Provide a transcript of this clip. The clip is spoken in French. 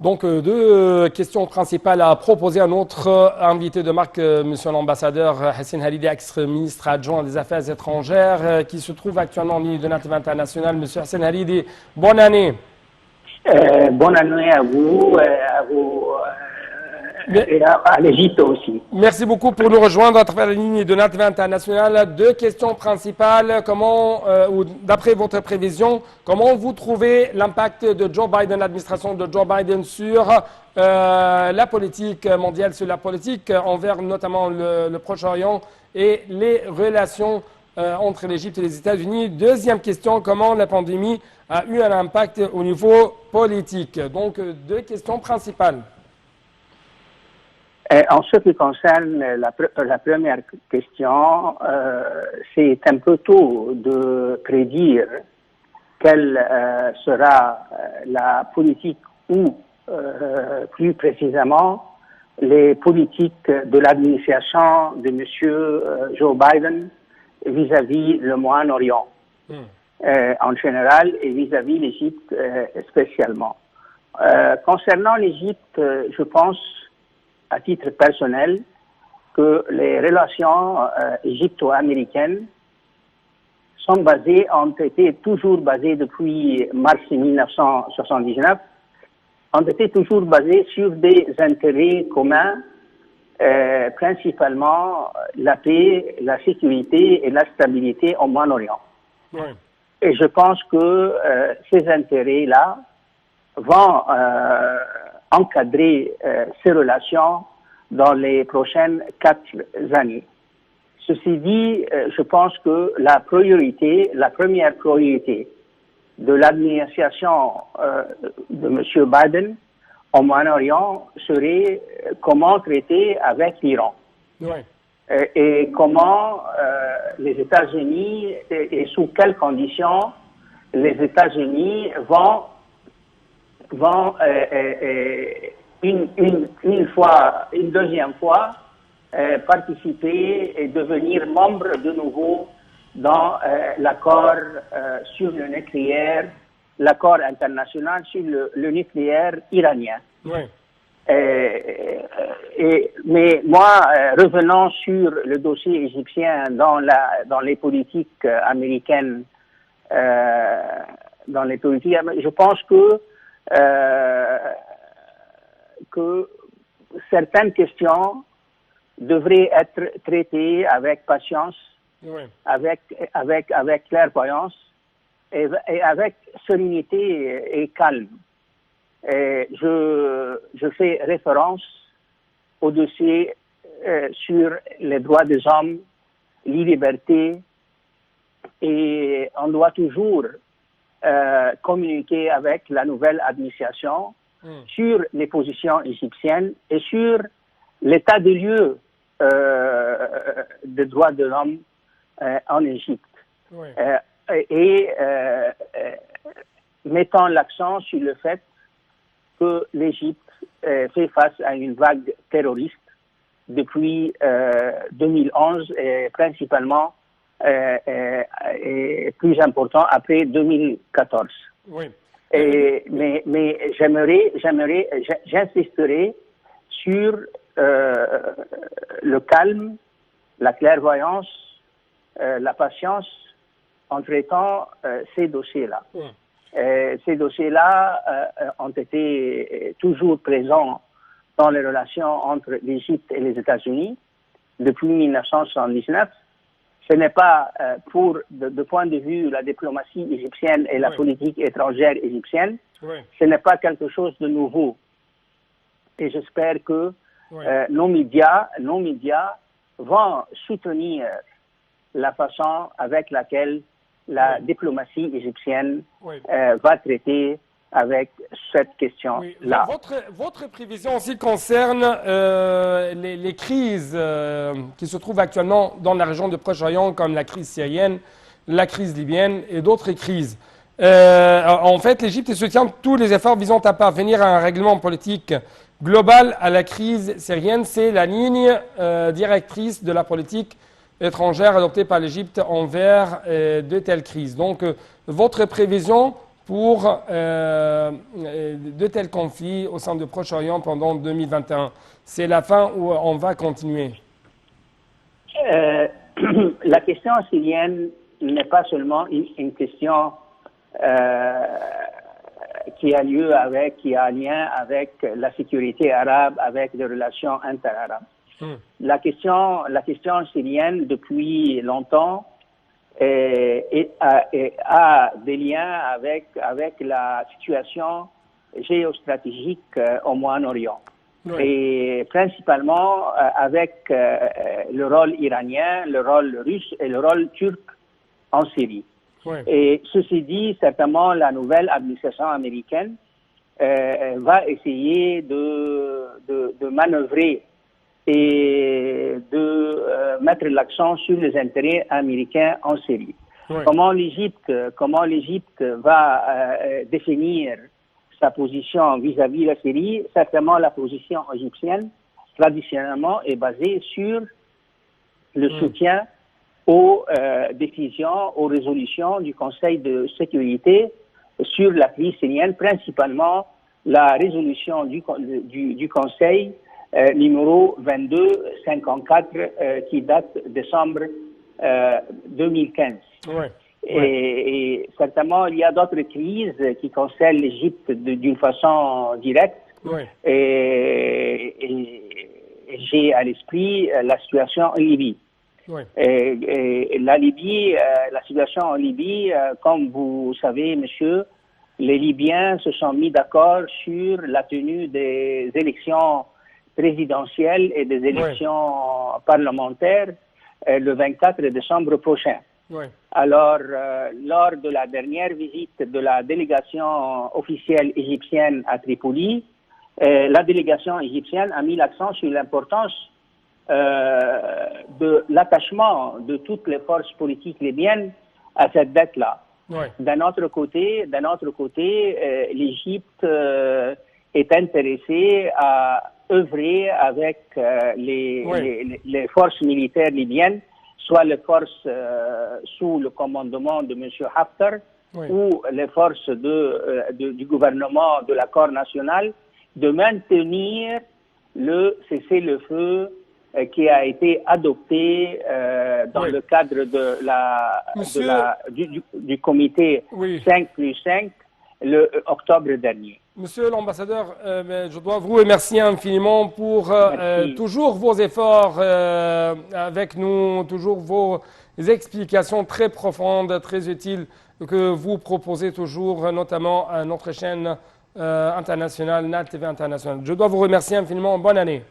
Donc, deux questions principales à proposer à notre invité de marque, monsieur l'ambassadeur Hassan Halidi, ex-ministre adjoint des Affaires étrangères, qui se trouve actuellement en ligne de Native International. Monsieur Hassan Halidi, bonne année. Bonne année à vous et à l'Égypte aussi. Merci beaucoup pour nous rejoindre à travers la ligne de Native International. Deux questions principales. D'après votre prévision, comment vous trouvez l'impact de Joe Biden, l'administration de Joe Biden sur la politique mondiale, sur la politique envers notamment le Proche-Orient et les relations entre l'Égypte et les États-Unis? Deuxième question, comment la pandémie a eu un impact au niveau politique? Donc, deux questions principales. En ce qui concerne la première question, c'est un peu tôt de prédire quelle sera la politique ou, plus précisément, les politiques de l'administration de M. Joe Biden vis-à-vis le Moyen-Orient en général et vis-à-vis l'Égypte spécialement. Concernant l'Égypte, je pense, à titre personnel, que les relations égypto-américaines ont été toujours basées depuis mars 1979, ont été toujours basées sur des intérêts communs, principalement la paix, la sécurité et la stabilité au Moyen-Orient. Oui. Et je pense que ces intérêts-là vont encadrer ces relations dans les prochaines 4 années. Ceci dit, je pense que la première priorité de l'administration de M. Biden au Moyen-Orient serait comment traiter avec l'Iran. Oui. Et comment les États-Unis et sous quelles conditions les États-Unis vont une deuxième fois participer et devenir membre de nouveau dans l'accord sur le nucléaire, l'accord international sur le nucléaire iranien. Oui. Mais moi, revenant sur le dossier égyptien dans les politiques américaines, je pense que certaines questions devraient être traitées avec patience, oui, avec clairvoyance et avec sérénité et calme. Et je fais référence au dossier sur les droits des hommes, les libertés, et on doit toujours communiquer avec la nouvelle administration sur les positions égyptiennes et sur l'état des lieux des droits de l'homme en Égypte. Oui. Mettant l'accent sur le fait que l'Égypte fait face à une vague terroriste depuis 2011 et principalement et plus important après 2014. Oui. Mais j'insisterai sur le calme, la clairvoyance, la patience en traitant ces dossiers-là. Ces dossiers-là ont été toujours présents dans les relations entre l'Égypte et les États-Unis depuis 1979. Ce n'est pas de point de vue de la diplomatie égyptienne et la politique étrangère égyptienne, ce n'est pas quelque chose de nouveau. Et j'espère que nos médias vont soutenir la façon avec laquelle la diplomatie égyptienne va traiter avec cette question-là. Oui. Votre prévision aussi concerne les crises qui se trouvent actuellement dans la région du Proche-Orient, comme la crise syrienne, la crise libyenne et d'autres crises. En fait, l'Égypte soutient tous les efforts visant à parvenir à un règlement politique global à la crise syrienne. C'est la ligne directrice de la politique étrangère adoptée par l'Égypte envers de telles crises. Donc, votre prévision pour de tels conflits au sein du Proche-Orient pendant 2021? C'est la fin où on va continuer? La question syrienne n'est pas seulement une question qui a lien avec la sécurité arabe, avec les relations interarabes. La question syrienne, depuis longtemps, a des liens avec la situation géostratégique au Moyen-Orient. Oui. Et principalement avec le rôle iranien, le rôle russe et le rôle turc en Syrie. Oui. Et ceci dit, certainement, la nouvelle administration américaine va essayer de manœuvrer et de mettre l'accent sur les intérêts américains en Syrie. Oui. Comment l'Égypte va définir sa position vis-à-vis de la Syrie? Certainement, la position égyptienne, traditionnellement, est basée sur le soutien aux décisions, aux résolutions du Conseil de sécurité sur la crise syrienne, principalement la résolution du Conseil numéro 2254 qui date de décembre 2015. Oui. Et certainement, il y a d'autres crises qui concernent l'Égypte d'une façon directe. Oui. Et j'ai à l'esprit la situation en Libye. Oui. Et la Libye, la situation en Libye, comme vous savez, monsieur, les Libyens se sont mis d'accord sur la tenue des élections présidentielles et des élections parlementaires le 24 décembre prochain. Oui. Alors, lors de la dernière visite de la délégation officielle égyptienne à Tripoli, la délégation égyptienne a mis l'accent sur l'importance de l'attachement de toutes les forces politiques libyennes à cette dette-là. Oui. D'un autre côté, l'Égypte est intéressée à œuvrer avec les forces militaires libyennes, soit les forces sous le commandement de M. Haftar ou les forces du gouvernement de l'accord national, de maintenir le cessez-le-feu qui a été adopté dans le cadre du comité 5+5 le octobre dernier. Monsieur l'ambassadeur, je dois vous remercier infiniment pour toujours vos efforts avec nous, toujours vos explications très profondes, très utiles que vous proposez toujours, notamment à notre chaîne internationale, NAT TV International. Je dois vous remercier infiniment. Bonne année.